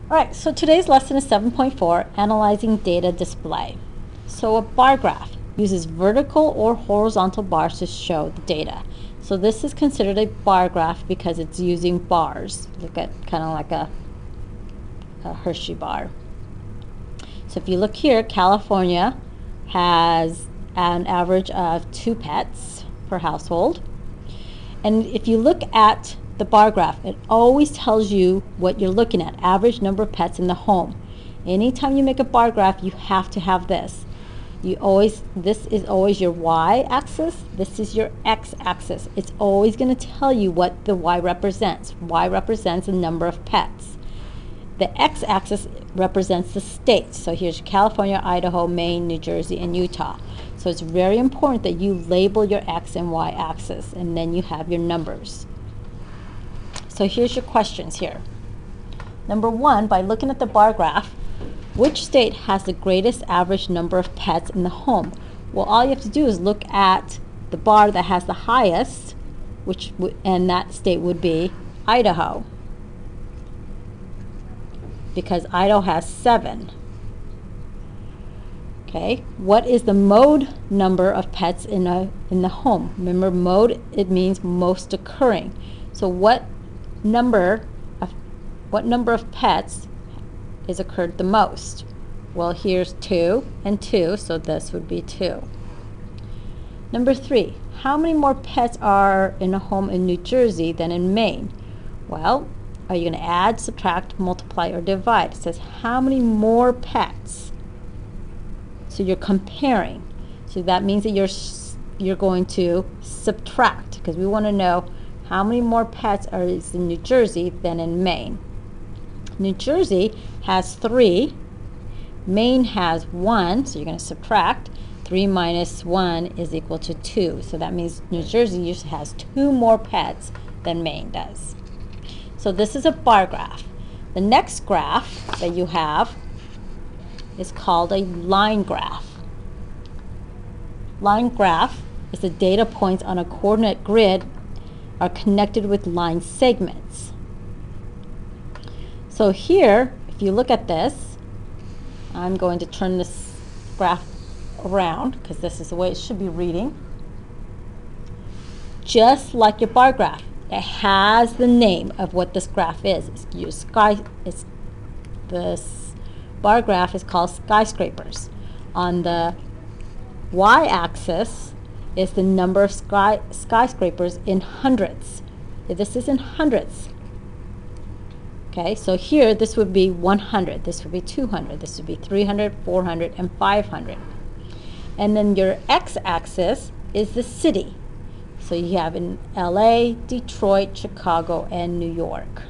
All right, so today's lesson is 7.4, Analyzing Data Display. So a bar graph uses vertical or horizontal bars to show the data. So this is considered a bar graph because it's using bars. Look at kind of like a Hershey bar. So if you look here, California has an average of 2 pets per household. And if you look at the bar graph, it always tells you what you're looking at, average number of pets in the home. Anytime you make a bar graph, you have to have this. This is always your y-axis, this is your x-axis. It's always going to tell you what the y represents. Y represents the number of pets. The x-axis represents the states. So here's California, Idaho, Maine, New Jersey, and Utah. So it's very important that you label your x and y axis, and then you have your numbers. So here's your questions here. Number 1, by looking at the bar graph, which state has the greatest average number of pets in the home? Well, all you have to do is look at the bar that has the highest, and that state would be Idaho, because Idaho has 7. Okay, what is the mode number of pets in the home? Remember, mode, it means most occurring. So what number of pets is occurred the most? Well, here's 2 and 2, so this would be 2. Number 3, how many more pets are in a home in New Jersey than in Maine? Well, are you going to add, subtract, multiply, or divide? It says how many more pets. So you're comparing. So that means that you're going to subtract, because we want to know how many more pets are in New Jersey than in Maine. New Jersey has 3. Maine has 1, so you're going to subtract. 3 minus 1 is equal to 2. So that means New Jersey usually has 2 more pets than Maine does. So this is a bar graph. The next graph that you have is called a line graph. Line graph is the data points on a coordinate grid are connected with line segments. So here, if you look at this, I'm going to turn this graph around because this is the way it should be reading. Just like your bar graph, it has the name of what this graph is. This bar graph is called skyscrapers. On the y-axis is the number of skyscrapers in hundreds. This is in hundreds. Okay, so here this would be 100, this would be 200, this would be 300, 400, and 500. And then your x-axis is the city. So you have in LA, Detroit, Chicago, and New York.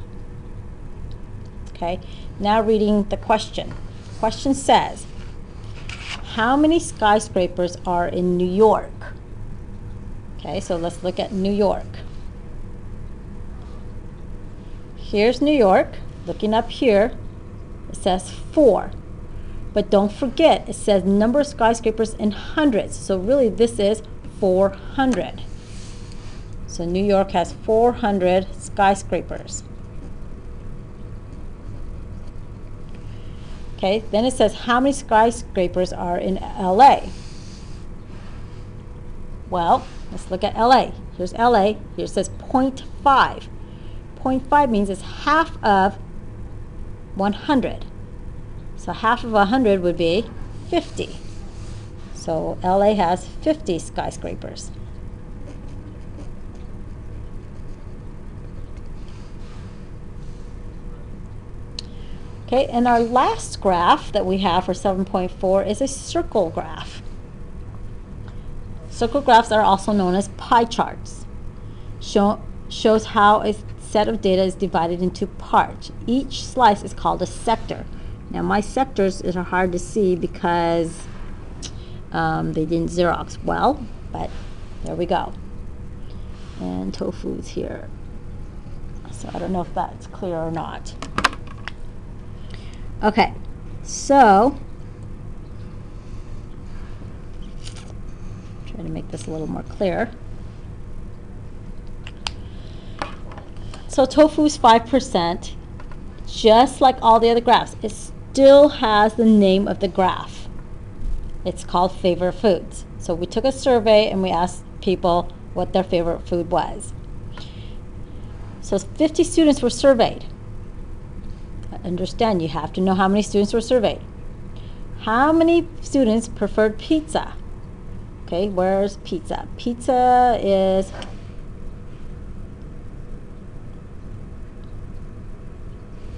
Okay, now reading the question. Question says, how many skyscrapers are in New York? Okay, so let's look at New York. Here's New York. Looking up here, it says 4. But don't forget, it says number of skyscrapers in hundreds. So really this is 400. So New York has 400 skyscrapers. Okay, then it says how many skyscrapers are in LA? Well, let's look at LA. Here's LA. Here it says 0.5. 0.5 means it's half of 100. So half of 100 would be 50. So LA has 50 skyscrapers. Okay, and our last graph that we have for 7.4 is a circle graph. Circle graphs are also known as pie charts. Shows how a set of data is divided into parts. Each slice is called a sector. Now my sectors are hard to see because they didn't Xerox well, but there we go. And tofu's here. So I don't know if that's clear or not. Okay, so try to make this a little more clear. So tofu's 5%. just like all the other graphs. It still has the name of the graph. It's called favorite foods. So we took a survey and we asked people what their favorite food was. So 50 students were surveyed. Understand, you have to know how many students were surveyed. How many students preferred pizza? Okay, where's pizza? Pizza is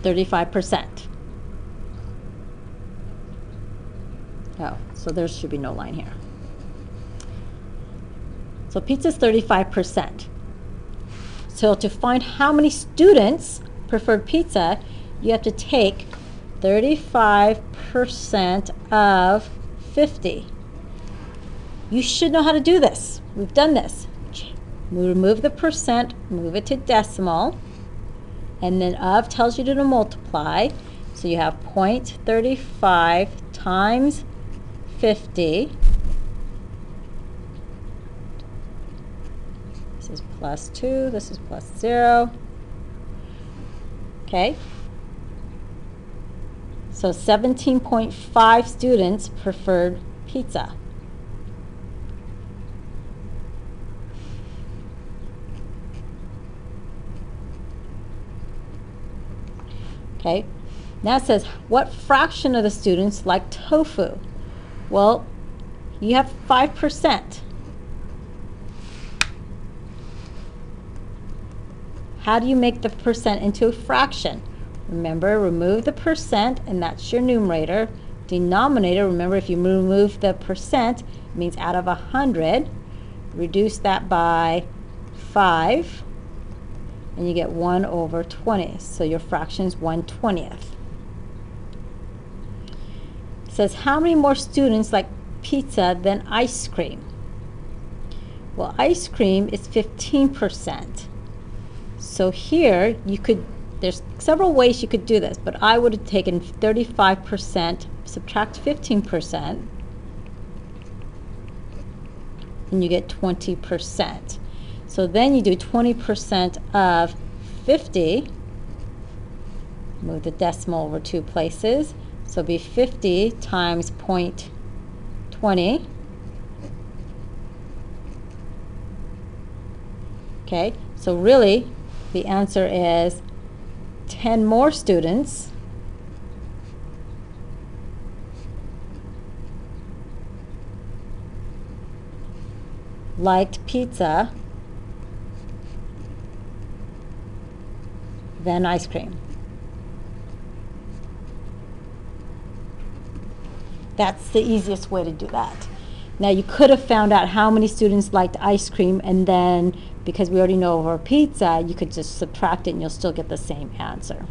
35%. Oh, so there should be no line here. So pizza is 35%. So to find how many students preferred pizza, you have to take 35% of 50. You should know how to do this. We've done this. We remove the percent, move it to decimal, and then of tells you to multiply. So you have 0.35 times 50. This is plus 2, this is plus 0. Okay. So 17.5 students preferred pizza. Okay. Now it says, what fraction of the students like tofu? Well, you have 5%. How do you make the percent into a fraction? Remember, remove the percent, and that's your numerator. Denominator, remember, if you remove the percent, it means out of 100, reduce that by 5, and you get 1 over 20. So your fraction is 1/20. It says, how many more students like pizza than ice cream? Well, ice cream is 15%. So here, there's several ways you could do this, but I would have taken 35%, subtract 15%, and you get 20%. So then you do 20% of 50, move the decimal over 2 places, so it'll be 50 times 0.20. Okay, so really the answer is 10 more students liked pizza than ice cream. That's the easiest way to do that. Now you could have found out how many students liked ice cream, and then because we already know over pizza, you could just subtract it and you'll still get the same answer.